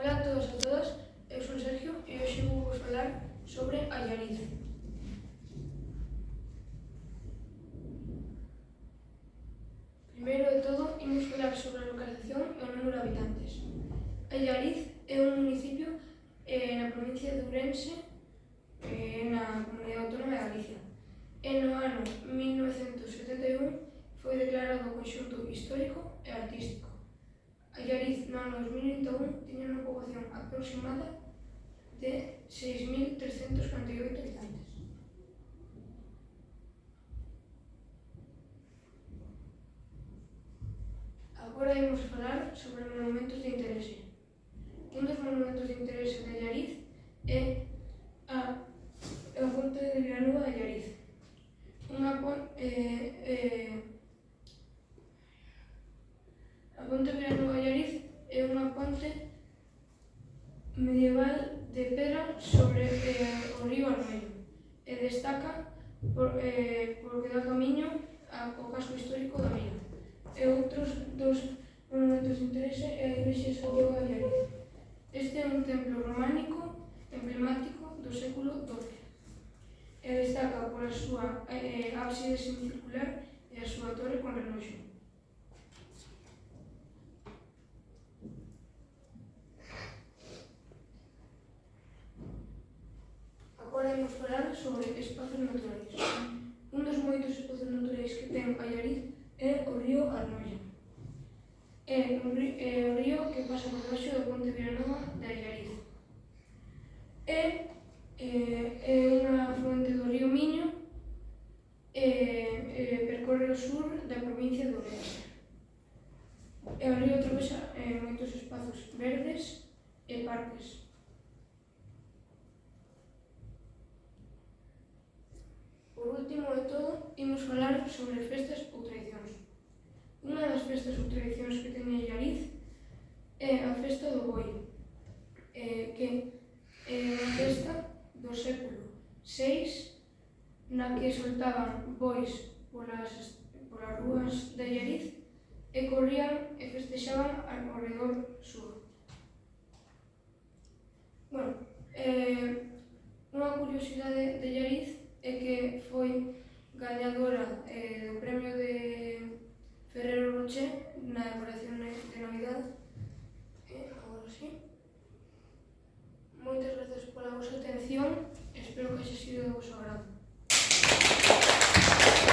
Ola a todos e a todas, eu son Sergio e hoxe vou vos falar sobre Allariz. Primeiro de todo, imos falar sobre a localización e o número de habitantes. Allariz é un municipio na provincia de Ourense, na Comunidade Autónoma de Galicia. E no ano 1971 foi declarado conxunto histórico e artístico. Allariz no ano 2021 tiña unha poboación aproximada de 6.348 habitantes. Agora imos falar sobre monumentos de interese. Un dos monumentos de interese de Allariz é a Ponte de Vilanova de Allariz. A Ponte de Vilanova de Allariz é unha ponte medieval de pedra sobre o río Arnoio e destaca porque dá camiño ao casco histórico da vila. E outros dos monumentos de interese é a igrexa de San Diego de Allariz. Este é un templo románico emblemático do século XII e destaca pola súa ábside semicircular e a súa torre con reloxo. Agora imos falar sobre espazos naturais. Un dos moitos espazos naturais que ten Allariz é o río Arnoia. É o río que pasa por baixo da Ponte de Vilanova de Allariz. É unha afluente do río Miño e percorre o sur da provincia de Ourense. O río atravesa moitos espazos verdes e parques. Por último de todo, imos falar sobre festas ou tradicións. Unha das festas ou tradicións que ten Allariz é a festa do boi, que é unha festa do século VI na que soltaban bois polas rúas de Allariz e corrían e festexaban ao redor sur. Unha curiosidade de Allariz é que foi gañadora do premio de